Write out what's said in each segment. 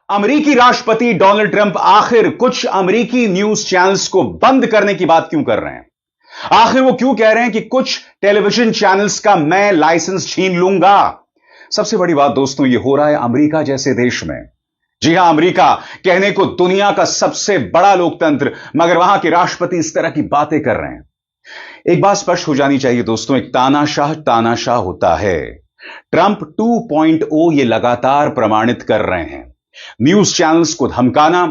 अमेरिकी राष्ट्रपति Donald Trump आखिर कुछ अमेरिकी न्यूज चैनल्स को बंद करने की बात क्यों कर रहे हैं? आखिर वो क्यों कह रहे हैं कि कुछ टेलीविजन चैनल्स का मैं लाइसेंस छीन लूंगा? सबसे बड़ी बात दोस्तों, ये हो रहा है अमेरिका जैसे देश में। जी हां, अमेरिका कहने को दुनिया का सबसे बड़ा लोकतंत्र, मगर वहां के राष्ट्रपति इस तरह की बातें कर रहे हैं। एक बात स्पष्ट हो जानी चाहिए दोस्तों, एक तानाशाह होता है। ट्रंप 2.0 ये लगातार प्रमाणित कर रहे हैं। न्यूज चैनल्स को धमकाना,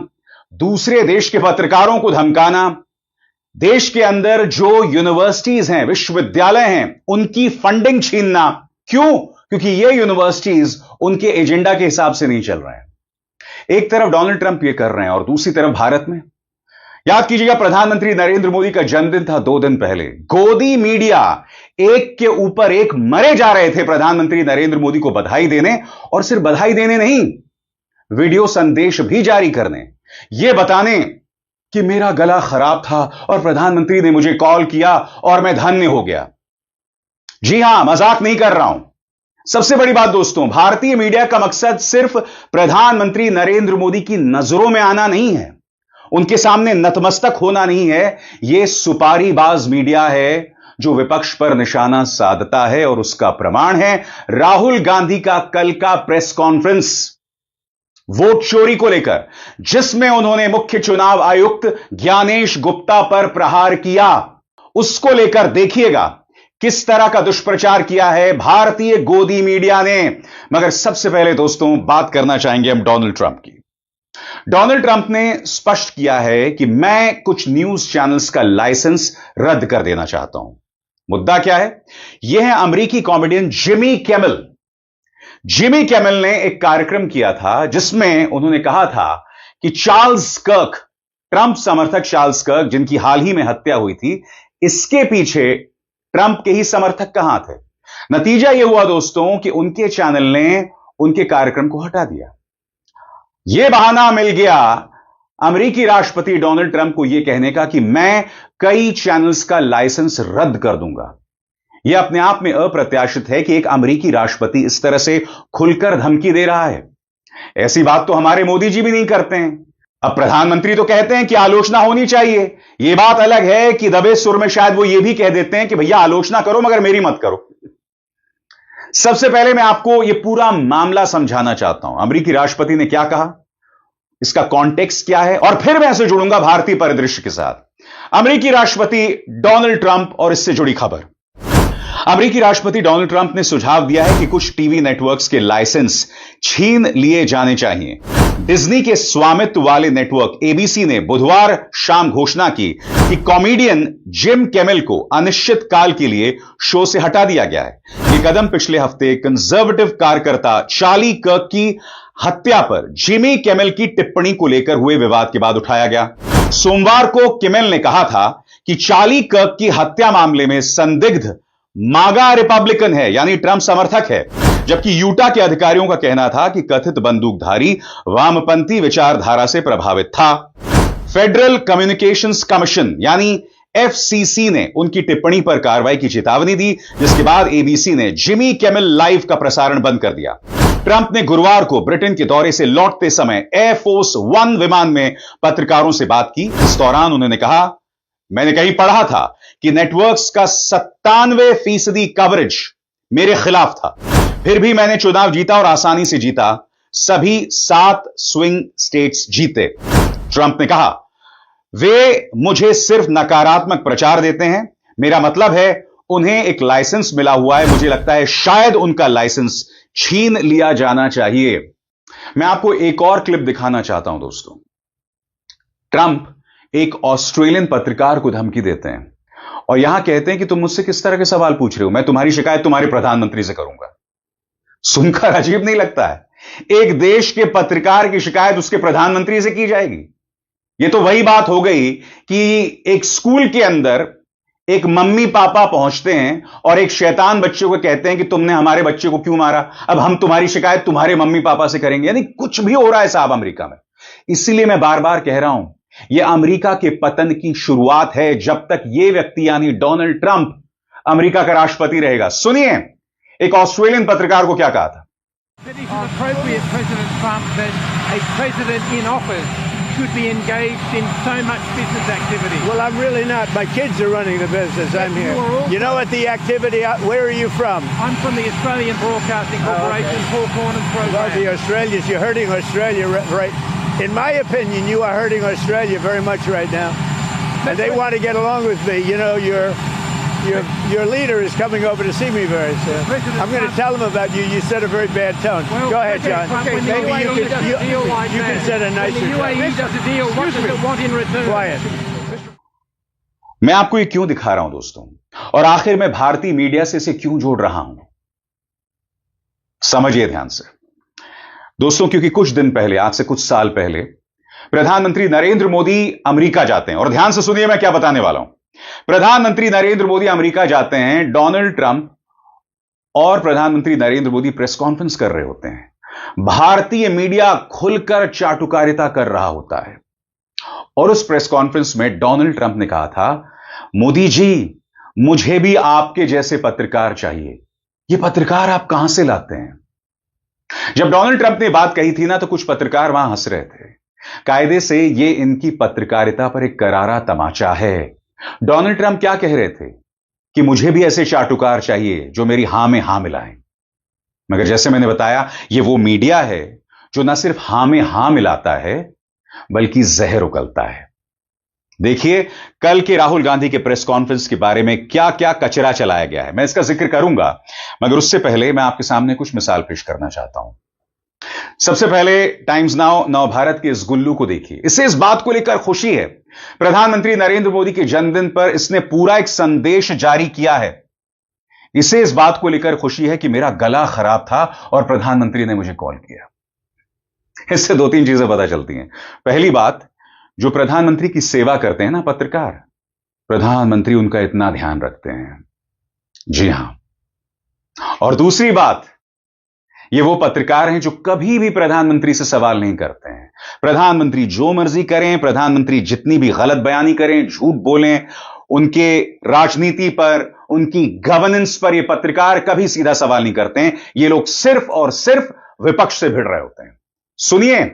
दूसरे देश के पत्रकारों को धमकाना, देश के अंदर जो यूनिवर्सिटीज हैं, विश्वविद्यालय हैं, उनकी फंडिंग छीनना। क्यों? क्योंकि ये यूनिवर्सिटीज उनके एजेंडा के हिसाब से नहीं चल रहे हैं। एक तरफ डोनाल्ड ट्रंप ये कर रहे हैं और दूसरी तरफ भारत में, याद कीजिएगा, प्रधानमंत्री नरेंद्र मोदी का जन्मदिन था 2 दिन पहले। गोदी मीडिया एक के ऊपर एक मरे जा रहे थे प्रधानमंत्री नरेंद्र मोदी को बधाई देने, और सिर्फ बधाई देने नहीं, वीडियो संदेश भी जारी करने, यह बताने कि मेरा गला खराब था और प्रधानमंत्री ने मुझे कॉल किया और मैं धन्य हो गया। जी हां, मजाक नहीं कर रहा हूं। सबसे बड़ी बात दोस्तों, भारतीय मीडिया का मकसद सिर्फ प्रधानमंत्री नरेंद्र मोदी की नजरों में आना नहीं है, उनके सामने नतमस्तक होना नहीं है। यह सुपारीबाज मीडिया है जो विपक्ष पर निशाना साधता है, और उसका प्रमाण है राहुल गांधी का कल का प्रेस कॉन्फ्रेंस वोट चोरी को लेकर, जिसमें उन्होंने मुख्य चुनाव आयुक्त ज्ञानेश गुप्ता पर प्रहार किया। उसको लेकर देखिएगा किस तरह का दुष्प्रचार किया है भारतीय गोदी मीडिया ने। मगर सबसे पहले दोस्तों बात करना चाहेंगे हम डोनाल्ड ट्रंप की। डोनाल्ड ट्रंप ने स्पष्ट किया है कि मैं कुछ न्यूज चैनल्स का लाइसेंस रद्द कर देना चाहता हूं। मुद्दा क्या है? यह है अमेरिकी comedian Jimmy Kimmel. Jimmy Kimmel ने एक कार्यक्रम किया था जिसमें उन्होंने कहा था कि चार्ल्स कर्क, ट्रंप समर्थक चार्ल्स कर्क, जिनकी हाल ही में हत्या हुई थी, इसके पीछे ट्रंप के ही समर्थक कहां थे। नतीजा यह हुआ दोस्तों कि उनके चैनल ने उनके कार्यक्रम को हटा दिया। यह बहाना मिल गया अमेरिकी राष्ट्रपति डोनाल्ड ट्रंप को यह कहने का कि मैं कई चैनल्स का लाइसेंस रद्द कर दूंगा। यह अपने आप में अप्रत्याशित है कि एक अमेरिकी राष्ट्रपति इस तरह से खुलकर धमकी दे रहा है। ऐसी बात तो हमारे मोदी जी भी नहीं करते हैं। अब प्रधानमंत्री तो कहते हैं कि आलोचना होनी चाहिए। यह बात अलग है कि दबे सुर में शायद वो यह भी कह देते हैं कि भैया आलोचना करो मगर मेरी मत करो। सबसे पहले मैं आपको यह पूरा मामला समझाना चाहता हूं। अमेरिकी राष्ट्रपति ने क्या कहा, इसका कॉन्टेक्स्ट क्या है, और फिर मैं इसे जुड़ूंगा भारतीय परिदृश्य के साथ। अमेरिकी राष्ट्रपति डोनाल्ड ट्रंप और इससे जुड़ी खबर। अमेरिकी राष्ट्रपति डोनाल्ड ट्रंप ने सुझाव दिया है कि कुछ टीवी नेटवर्क्स के लाइसेंस छीन लिए जाने चाहिए। डिज्नी के स्वामित्व वाले नेटवर्क एबीसी ने बुधवार शाम घोषणा की कि कॉमेडियन जिम किमेल को अनिश्चित काल के लिए शो से हटा दिया गया है। यह कदम पिछले हफ्ते कंजर्वेटिव कार्यकर्ता चार्ली कर्क की हत्या पर जिमी किमेल की टिप्पणी को लेकर हुए विवाद के बाद उठाया गया। सोमवार को किमेल ने कहा था कि चार्ली कर्क की हत्या मामले में संदिग्ध मागा रिपब्लिकन है, यानी ट्रंप समर्थक है, जबकि यूटा के अधिकारियों का कहना था कि कथित बंदूकधारी वामपंथी विचारधारा से प्रभावित था। फेडरल कम्युनिकेशंस कमीशन यानी एफसीसी ने उनकी टिप्पणी पर कार्रवाई की चेतावनी दी, जिसके बाद एबीसी ने जिमी किमेल लाइव का प्रसारण बंद कर दिया। ट्रंप ने गुरुवार को ब्रिटेन के दौरे से लौटते समय एयरफोर्स 1 विमान में पत्रकारों से बात की। इस दौरान उन्होंने कहा, मैंने कहीं पढ़ा था कि नेटवर्क्स का 97% कवरेज मेरे खिलाफ था, फिर भी मैंने चुनाव जीता और आसानी से जीता। सभी 7 स्विंग स्टेट्स जीते। ट्रंप ने कहा, वे मुझे सिर्फ नकारात्मक प्रचार देते हैं। मेरा मतलब है उन्हें एक लाइसेंस मिला हुआ है, मुझे लगता है शायद उनका लाइसेंस छीन लिया जाना चाहिए। मैं आपको एक और क्लिप दिखाना चाहता हूं दोस्तों। ट्रंप एक ऑस्ट्रेलियन पत्रकार को धमकी देते हैं और यहां कहते हैं कि तुम मुझसे किस तरह के सवाल पूछ रहे हो, मैं तुम्हारी शिकायत तुम्हारे प्रधानमंत्री से करूंगा। सुनकर अजीब नहीं लगता है? एक देश के पत्रकार की शिकायत उसके प्रधानमंत्री से की जाएगी। यह तो वही बात हो गई कि एक स्कूल के अंदर एक मम्मी पापा पहुंचते हैं और एक शैतान बच्चे को कहते हैं कि तुमने हमारे बच्चे को क्यों मारा, अब हम तुम्हारी शिकायत तुम्हारे मम्मी पापा से करेंगे। यानी कुछ भी हो रहा है साहब अमेरिका में। इसीलिए मैं बार बार कह रहा हूं, यह अमेरिका के पतन की शुरुआत है जब तक यह व्यक्ति यानी डोनाल्ड ट्रंप अमेरिका का राष्ट्रपति रहेगा। सुनिए एक ऑस्ट्रेलियन पत्रकार को क्या कहा था। It is appropriate, President Trump, that a president in office should be engaged in so much business activity. Well, I'm really not. My kids are running the business. I'm here. You know what the activity, where are you from? I'm from the Australian Broadcasting Corporation, Paul Cornyn program. Well, the Australians, you're hurting Australia, right? In my opinion, you are hurting Australia very much right now. And they want to get along with me. You know, your leader is coming over to see me very soon. I'm going to tell him about you. You set a very bad tone. Well, go ahead, John. When the UAE does a deal like you can set a nicer tone. When the UAE does a deal, what does it want in return? Quiet. मैं आपको ये क्यों दिखा रहा हूं दोस्तों, और आखिर मैं भारतीय मीडिया से इसे क्यों जोड़ रहा हूं, समझिए ध्यान से दोस्तों। क्योंकि कुछ दिन पहले, आज से कुछ साल पहले, प्रधानमंत्री नरेंद्र मोदी अमेरिका जाते हैं। और ध्यान से सुनिए मैं क्या बताने वाला हूं। प्रधानमंत्री नरेंद्र मोदी अमेरिका जाते हैं, डोनाल्ड ट्रंप और प्रधानमंत्री नरेंद्र मोदी प्रेस कॉन्फ्रेंस कर रहे होते हैं। भारतीय मीडिया खुलकर चाटुकारिता कर रहा होता है। और उस प्रेस कॉन्फ्रेंस में डोनाल्ड ट्रंप ने कहा था, मोदी जी, मुझे भी आपके जैसे पत्रकार चाहिए। ये पत्रकार आप कहां से लाते हैं? जब डोनाल्ड ट्रंप ने बात कही थी ना, तो कुछ पत्रकार वहां हंस रहे थे। कायदे से ये इनकी पत्रकारिता पर एक करारा तमाचा है। डोनाल्ड ट्रंप क्या कह रहे थे कि मुझे भी ऐसे चाटुकार चाहिए जो मेरी हां में हां मिलाएं। मगर जैसे मैंने बताया, ये वो मीडिया है जो ना सिर्फ हां में हां मिलाता है, बल्कि जहर उगलता है। देखिए कल के राहुल गांधी के प्रेस कॉन्फ्रेंस के बारे में क्या क्या कचरा चलाया गया है। मैं इसका जिक्र करूंगा, मगर उससे पहले मैं आपके सामने कुछ मिसाल पेश करना चाहता हूं। सबसे पहले टाइम्स नाउ नव भारत के इस गुल्लू को देखिए। इसे इस बात को लेकर खुशी है, प्रधानमंत्री नरेंद्र मोदी के जन्मदिन पर इसने पूरा एक संदेश जारी किया है। इसे इस बात को लेकर खुशी है कि मेरा गला खराब था और प्रधानमंत्री ने मुझे कॉल किया। इससे दो तीन चीजें पता चलती हैं। पहली बात, जो प्रधानमंत्री की सेवा करते हैं ना पत्रकार, प्रधानमंत्री उनका इतना ध्यान रखते हैं। जी हां। और दूसरी बात, ये वो पत्रकार हैं जो कभी भी प्रधानमंत्री से सवाल नहीं करते हैं। प्रधानमंत्री जो मर्जी करें, प्रधानमंत्री जितनी भी गलत बयानी करें, झूठ बोलें, उनके राजनीति पर, उनकी गवर्नेंस पर ये पत्रकार कभी सीधा सवाल नहीं करते हैं। ये लोग सिर्फ और सिर्फ विपक्ष से भिड़ रहे होते हैं। सुनिए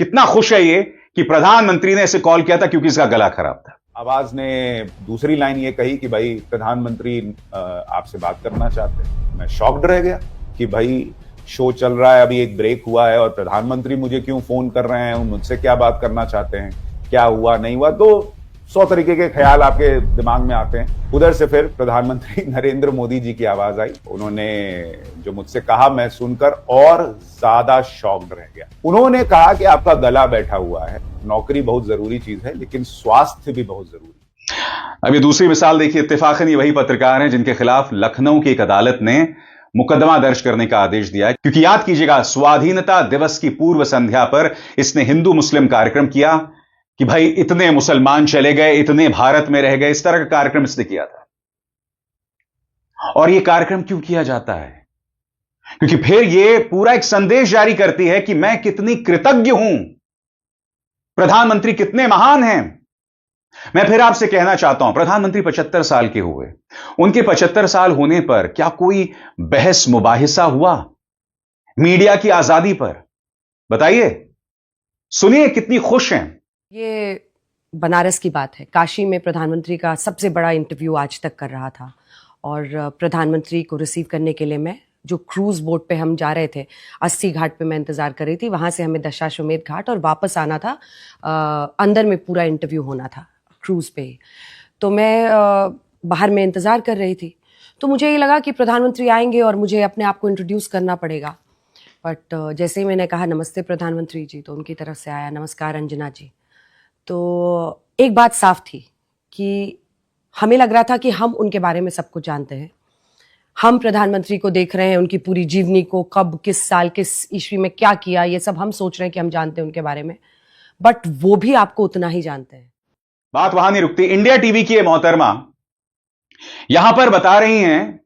कितना खुश है ये कि प्रधानमंत्री ने इसे कॉल किया था क्योंकि इसका गला खराब था। आवाज ने दूसरी लाइन ये कही कि भाई प्रधानमंत्री आपसे बात करना चाहते हैं। मैं शॉक्ड रह गया कि भाई शो चल रहा है, अभी एक ब्रेक हुआ है और प्रधानमंत्री मुझे क्यों फोन कर रहे हैं, मुझसे क्या बात करना चाहते हैं, क्या हुआ नहीं हुआ, तो 100 तरीके के ख्याल आपके दिमाग में आते हैं। उधर से फिर प्रधानमंत्री नरेंद्र मोदी जी की आवाज आई। उन्होंने जो मुझसे कहा, मैं सुनकर और ज्यादा शॉक्ड रह गया। उन्होंने कहा कि आपका गला बैठा हुआ है, नौकरी बहुत जरूरी चीज है, लेकिन स्वास्थ्य भी बहुत जरूरी। अब ये दूसरी मिसाल देखिए। इत्तेफाकन ये वही पत्रकार हैं जिनके खिलाफ लखनऊ की एक अदालत ने मुकदमा दर्ज करने का आदेश दिया है, क्योंकि याद कीजिएगा, स्वाधीनता दिवस की पूर्व संध्या पर इसने हिंदू मुस्लिम कार्यक्रम किया कि भाई इतने मुसलमान चले गए, इतने भारत में रह गए, इस तरह का कार्यक्रम इसने किया था। और यह कार्यक्रम क्यों किया जाता है? क्योंकि फिर यह पूरा एक संदेश जारी करती है कि मैं कितनी कृतज्ञ हूं, प्रधानमंत्री कितने महान हैं। मैं फिर आपसे कहना चाहता हूं, प्रधानमंत्री 75 साल के हुए, उनके 75 साल होने पर क्या कोई बहस मुबाहिसा हुआ मीडिया की आजादी पर? बताइए, सुनिए कितनी खुश हैं। ये बनारस की बात है। काशी में प्रधानमंत्री का सबसे बड़ा इंटरव्यू आज तक कर रहा था और प्रधानमंत्री को रिसीव करने के लिए मैं जो क्रूज़ बोट पे हम जा रहे थे, 80 घाट पे मैं इंतज़ार कर रही थी। वहाँ से हमें दशाश्वमेध घाट और वापस आना था। अंदर में पूरा इंटरव्यू होना था क्रूज़ पे। तो मैं बाहर में इंतज़ार कर रही थी, तो मुझे ये लगा कि प्रधानमंत्री आएंगे और मुझे अपने आप को इंट्रोड्यूस करना पड़ेगा। बट जैसे ही मैंने कहा नमस्ते प्रधानमंत्री जी, तो उनकी तरफ से आया नमस्कार अंजना जी। तो एक बात साफ थी कि हमें लग रहा था कि हम उनके बारे में सब कुछ जानते हैं। हम प्रधानमंत्री को देख रहे हैं, उनकी पूरी जीवनी को, कब, किस साल, किस ईस्वी में क्या किया, ये सब हम सोच रहे हैं कि हम जानते हैं उनके बारे में, बट वो भी आपको उतना ही जानते हैं। बात वहां नहीं रुकती। इंडिया टीवी की ये मोहतरमा यहां पर बता रही हैं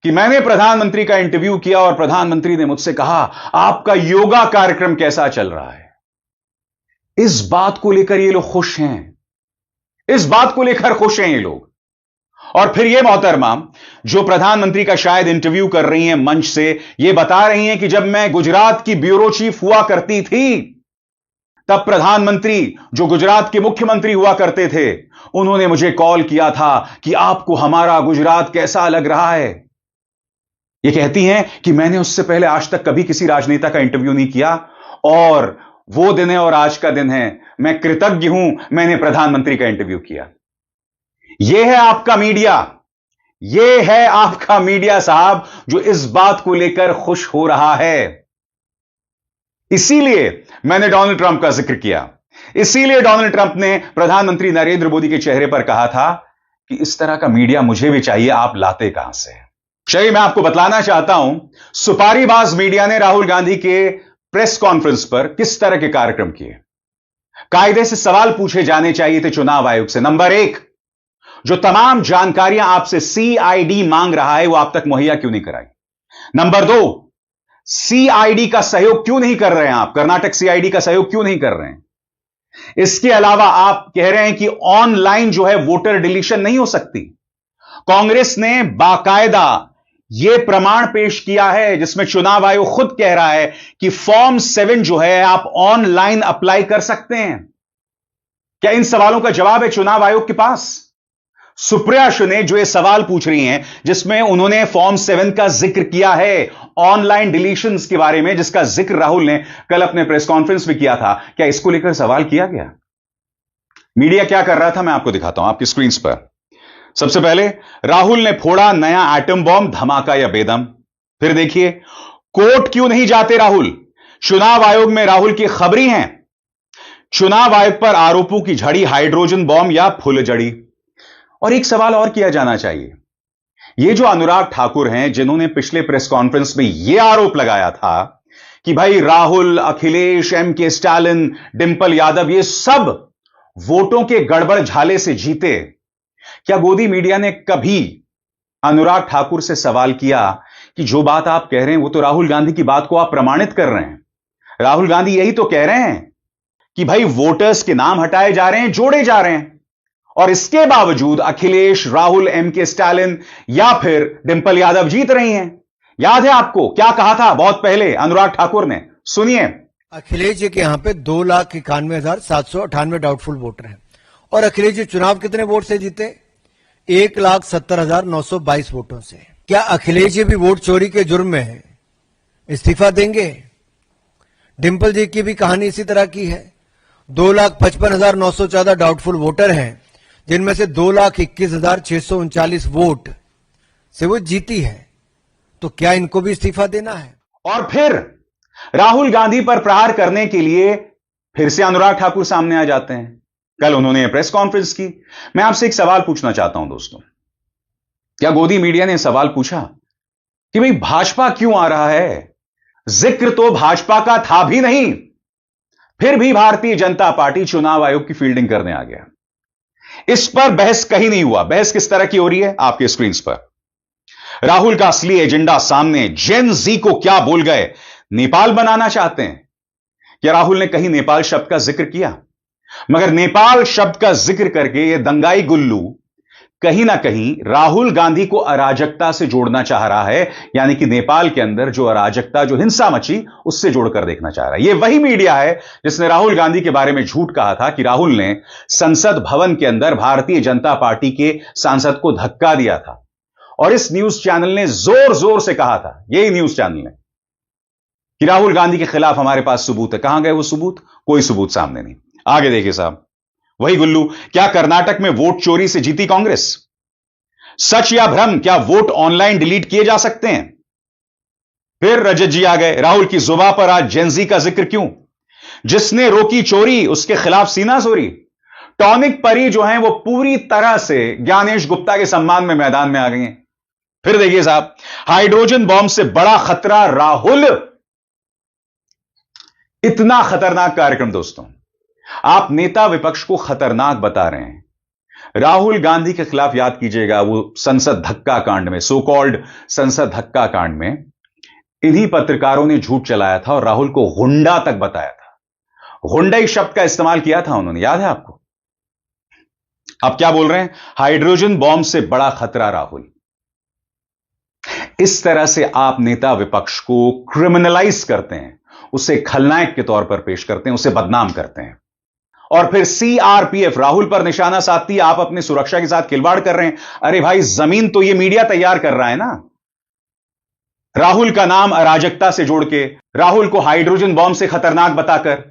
कि मैंने प्रधानमंत्री का इंटरव्यू किया और प्रधानमंत्री ने मुझसे कहा आपका योगा कार्यक्रम कैसा चल रहा है। इस बात को लेकर ये लोग खुश हैं, इस बात को लेकर खुश हैं ये लोग। और फिर यह मोहतरमा जो प्रधानमंत्री का शायद इंटरव्यू कर रही हैं मंच से, यह बता रही हैं कि जब मैं गुजरात की ब्यूरो चीफ हुआ करती थी, तब प्रधानमंत्री जो गुजरात के मुख्यमंत्री हुआ करते थे, उन्होंने मुझे कॉल किया था कि आपको हमारा गुजरात कैसा लग रहा है। यह कहती हैं कि मैंने उससे पहले आज तक कभी किसी राजनेता का इंटरव्यू नहीं किया, और वो दिन है और आज का दिन है, मैं कृतज्ञ हूं मैंने प्रधानमंत्री का इंटरव्यू किया। यह है आपका मीडिया, यह है आपका मीडिया साहब, जो इस बात को लेकर खुश हो रहा है। इसीलिए मैंने डोनाल्ड ट्रंप का जिक्र किया, इसीलिए डोनाल्ड ट्रंप ने प्रधानमंत्री नरेंद्र मोदी के चेहरे पर कहा था कि इस तरह का मीडिया मुझे भी चाहिए, आप लाते कहां से। चलिए मैं आपको बतलाना चाहता हूं, सुपारीबाज मीडिया ने राहुल गांधी के प्रेस कॉन्फ्रेंस पर किस तरह के कार्यक्रम किए। कायदे से सवाल पूछे जाने चाहिए थे चुनाव आयोग से। नंबर 1, जो तमाम जानकारियां आपसे सीआईडी मांग रहा है, वो आप तक मुहैया क्यों नहीं कराई। नंबर 2, सीआईडी का सहयोग क्यों नहीं कर रहे हैं आप, कर्नाटक सीआईडी का सहयोग क्यों नहीं कर रहे हैं। इसके अलावा आप कह रहे हैं कि ऑनलाइन जो है वोटर डिलीशन नहीं हो सकती। कांग्रेस ने बाकायदा यह प्रमाण पेश किया है जिसमें चुनाव आयोग खुद कह रहा है कि फॉर्म 7 जो है आप ऑनलाइन अप्लाई कर सकते हैं। क्या इन सवालों का जवाब है चुनाव आयोग के पास? सुप्रिया सुले जो ये सवाल पूछ रही हैं, जिसमें उन्होंने फॉर्म 7 का जिक्र किया है ऑनलाइन डिलीशंस के बारे में, जिसका जिक्र राहुल ने कल अपने प्रेस कॉन्फ्रेंस में किया था, क्या इसको लेकर सवाल किया गया? मीडिया क्या कर रहा था मैं आपको दिखाता हूं आपकी स्क्रीन पर। सबसे पहले राहुल ने फोड़ा नया एटम बॉम्ब, धमाका या बेदम। फिर देखिए कोर्ट क्यों नहीं जाते राहुल, चुनाव आयोग में राहुल की खबरी हैं। चुनाव आयोग पर आरोपों की झड़ी, हाइड्रोजन बॉम्ब या फुलझड़ी। और एक सवाल और किया जाना चाहिए, ये जो अनुराग ठाकुर हैं जिन्होंने पिछले प्रेस कॉन्फ्रेंस में यह आरोप लगाया था कि भाई राहुल, अखिलेश, एमके स्टालिन, डिंपल यादव ये सब वोटों के गड़बड़ झाले से जीते, क्या गोदी मीडिया ने कभी अनुराग ठाकुर से सवाल किया कि जो बात आप कह रहे हैं वो तो राहुल गांधी की बात को आप प्रमाणित कर रहे हैं। राहुल गांधी यही तो कह रहे हैं कि भाई वोटर्स के नाम हटाए जा रहे हैं, जोड़े जा रहे हैं, और इसके बावजूद अखिलेश, राहुल, एमके स्टालिन या फिर डिंपल यादव जीत रही हैं। याद है आपको क्या कहा था बहुत पहले अनुराग ठाकुर ने? सुनिए। अखिलेश जी के यहां पे 2,91,798 डाउटफुल वोटर हैं, और अखिलेश जी चुनाव कितने वोट से जीते? 1,70,922 वोटों से। क्या अखिलेश जी भी वोट चोरी के जुर्म में इस्तीफा देंगे? डिंपल जी की भी कहानी इसी तरह की है। 2,55,914 डाउटफुल वोटर हैं, जिनमें से 2,21,639 वोट से वो जीती है। तो क्या इनको भी इस्तीफा देना है? और फिर राहुल गांधी पर प्रहार करने के लिए फिर से अनुराग ठाकुर सामने आ जाते हैं। कल उन्होंने प्रेस कॉन्फ्रेंस की। मैं आपसे एक सवाल पूछना चाहता हूं दोस्तों, क्या गोदी मीडिया ने सवाल पूछा कि भाई भाजपा क्यों आ रहा है? जिक्र तो भाजपा का था भी नहीं, फिर भी भारतीय जनता पार्टी चुनाव आयोग की फील्डिंग करने आ गया। इस पर बहस कहीं नहीं हुआ। बहस किस तरह की हो रही है आपके स्क्रीन पर। राहुल का असली एजेंडा सामने। जेन जी को क्या बोल गए? नेपाल बनाना चाहते हैं। क्या राहुल ने कहीं नेपाल शब्द का जिक्र किया? मगर नेपाल शब्द का जिक्र करके यह दंगाई गुल्लू कहीं ना कहीं राहुल गांधी को अराजकता से जोड़ना चाह रहा है, यानी कि नेपाल के अंदर जो अराजकता, जो हिंसा मची, उससे जोड़कर देखना चाह रहा है। यह वही मीडिया है जिसने राहुल गांधी के बारे में झूठ कहा था कि राहुल ने संसद भवन के अंदर भारतीय जनता पार्टी के सांसद को धक्का दिया था। और इस न्यूज चैनल ने जोर जोर से कहा था, यही न्यूज चैनल ने, कि राहुल गांधी के खिलाफ हमारे पास सबूत है। कहां गए वो सबूत? कोई सबूत सामने नहीं। आगे देखिए साहब, वही गुल्लू। क्या कर्नाटक में वोट चोरी से जीती कांग्रेस? सच या भ्रम? क्या वोट ऑनलाइन डिलीट किए जा सकते हैं? फिर रजत जी आ गए। राहुल की जुबान पर आज जेनजी का जिक्र क्यों? जिसने रोकी चोरी उसके खिलाफ सीना चोरी। टॉनिक परी जो है वो पूरी तरह से ज्ञानेश गुप्ता के सम्मान में मैदान में आ गई हैं। फिर देखिए साहब, हाइड्रोजन बॉम्ब से बड़ा खतरा राहुल। इतना खतरनाक कार्यक्रम दोस्तों, आप नेता विपक्ष को खतरनाक बता रहे हैं। राहुल गांधी के खिलाफ याद कीजिएगा वो संसद धक्का कांड में, सो कॉल्ड संसद धक्का कांड में इन्हीं पत्रकारों ने झूठ चलाया था और राहुल को गुंडा तक बताया था। गुंडाई शब्द का इस्तेमाल किया था उन्होंने, याद है आपको? अब क्या बोल रहे हैं? हाइड्रोजन बॉम्ब से बड़ा खतरा राहुल। इस तरह से आप नेता विपक्ष को क्रिमिनलाइज करते हैं, उसे खलनायक के तौर पर पेश करते हैं, उसे बदनाम करते हैं, और फिर सीआरपीएफ राहुल पर निशाना साधती है। आप अपनी सुरक्षा के साथ खिलवाड़ कर रहे हैं। अरे भाई, जमीन तो ये मीडिया तैयार कर रहा है ना। राहुल का नाम अराजकता से जोड़ के, राहुल को हाइड्रोजन बॉम्ब से खतरनाक बताकर,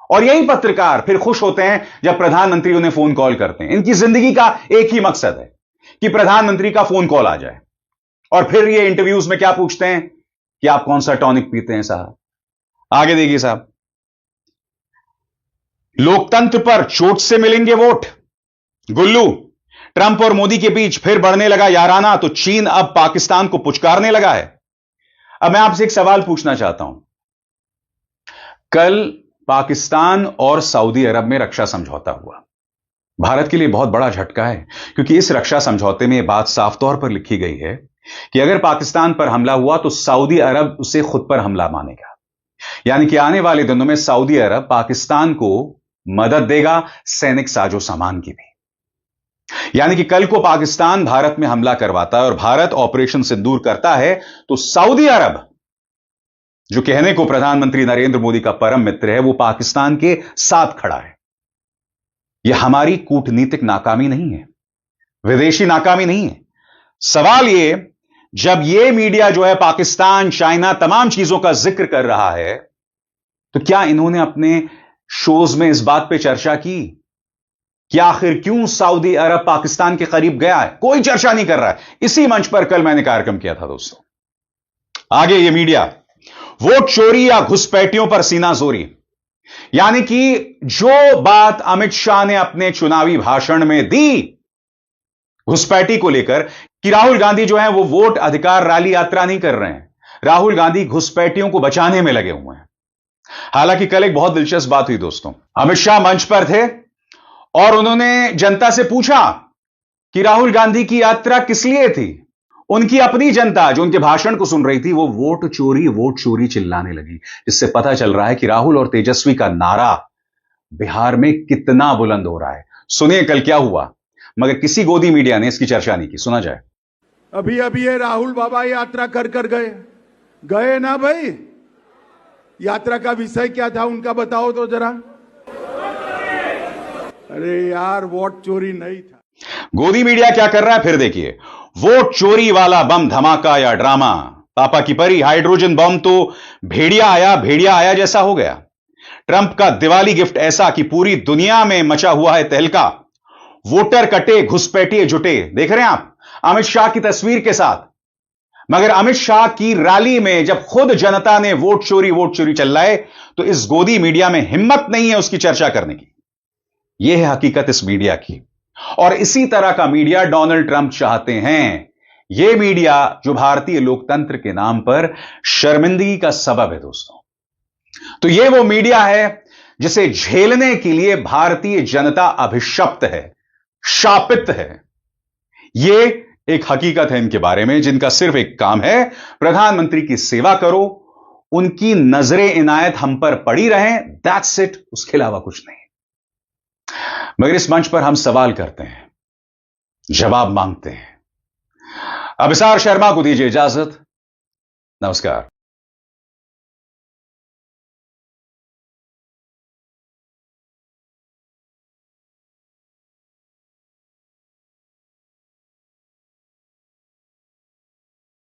और यही पत्रकार फिर खुश होते हैं जब प्रधानमंत्री उन्हें फोन कॉल करते हैं। इनकी जिंदगी का एक ही मकसद है कि प्रधानमंत्री का फोन कॉल आ जाए, और फिर ये इंटरव्यूज में क्या पूछते हैं कि आप कौन सा टॉनिक पीते हैं साहब। आगे देखिए साहब, लोकतंत्र पर चोट से मिलेंगे वोट। गुल्लू, ट्रंप और मोदी के बीच फिर बढ़ने लगा याराना, तो चीन अब पाकिस्तान को पुचकारने लगा है। अब मैं आपसे एक सवाल पूछना चाहता हूं। कल पाकिस्तान और सऊदी अरब में रक्षा समझौता हुआ। भारत के लिए बहुत बड़ा झटका है, क्योंकि इस रक्षा समझौते में यह बात साफ तौर पर लिखी गई है कि अगर पाकिस्तान पर हमला हुआ तो सऊदी अरब उसे खुद पर हमला मानेगा। यानी कि आने वाले दिनों में सऊदी अरब पाकिस्तान को मदद देगा, सैनिक साजो सामान की भी। यानी कि कल को पाकिस्तान भारत में हमला करवाता है और भारत ऑपरेशन सिंदूर करता है, तो सऊदी अरब, जो कहने को प्रधानमंत्री नरेंद्र मोदी का परम मित्र है, वो पाकिस्तान के साथ खड़ा है। यह हमारी कूटनीतिक नाकामी नहीं है, विदेशी नाकामी नहीं है। सवाल ये, जब यह मीडिया जो है पाकिस्तान, चाइना, तमाम चीजों का जिक्र कर रहा है, तो क्या इन्होंने अपने शोज में इस बात पे चर्चा की कि आखिर क्यों सऊदी अरब पाकिस्तान के करीब गया है? कोई चर्चा नहीं कर रहा है। इसी मंच पर कल मैंने कार्यक्रम किया था दोस्तों। आगे ये मीडिया वोट चोरी या घुसपैठियों पर सीना जोरी, यानी कि जो बात अमित शाह ने अपने चुनावी भाषण में दी घुसपैठी को लेकर कि राहुल गांधी जो है वो वोट अधिकार रैली यात्रा नहीं कर रहे हैं, राहुल गांधी घुसपैठियों को बचाने में लगे हुए हैं। हालांकि कल एक बहुत दिलचस्प बात हुई दोस्तों। अमित शाह मंच पर थे और उन्होंने जनता से पूछा कि राहुल गांधी की यात्रा किस लिए थी। उनकी अपनी जनता जो उनके भाषण को सुन रही थी, वो वोट चोरी चिल्लाने लगी, जिससे पता चल रहा है कि राहुल और तेजस्वी का नारा बिहार में कितना बुलंद हो रहा है। सुनिए कल क्या हुआ, मगर किसी गोदी मीडिया ने इसकी चर्चा नहीं की। सुना जाए। अभी अभी ये राहुल बाबा यात्रा कर गए ना भाई। यात्रा का विषय क्या था उनका, बताओ तो जरा। अरे यार, वोट चोरी नहीं था। गोदी मीडिया क्या कर रहा है फिर देखिए। वोट चोरी वाला बम धमाका या ड्रामा, पापा की परी हाइड्रोजन बम तो भेड़िया आया जैसा हो गया। ट्रंप का दिवाली गिफ्ट ऐसा कि पूरी दुनिया में मचा हुआ है तहलका। वोटर कटे, घुसपैठिए जुटे। देख रहे हैं आप अमित शाह की तस्वीर के साथ। मगर अमित शाह की रैली में जब खुद जनता ने वोट चोरी चिल्लाए, तो इस गोदी मीडिया में हिम्मत नहीं है उसकी चर्चा करने की। यह है हकीकत इस मीडिया की, और इसी तरह का मीडिया डोनाल्ड ट्रंप चाहते हैं। यह मीडिया जो भारतीय लोकतंत्र के नाम पर शर्मिंदगी का सबब है दोस्तों। तो यह वो मीडिया है जिसे झेलने के लिए भारतीय जनता अभिशप्त है, शापित है। यह एक हकीकत है इनके बारे में, जिनका सिर्फ एक काम है, प्रधानमंत्री की सेवा करो, उनकी नजरें इनायत हम पर पड़ी रहें, दैट्स इट, उसके अलावा कुछ नहीं। मगर इस मंच पर हम सवाल करते हैं, जवाब मांगते हैं। अभिसार शर्मा को दीजिए इजाजत। नमस्कार।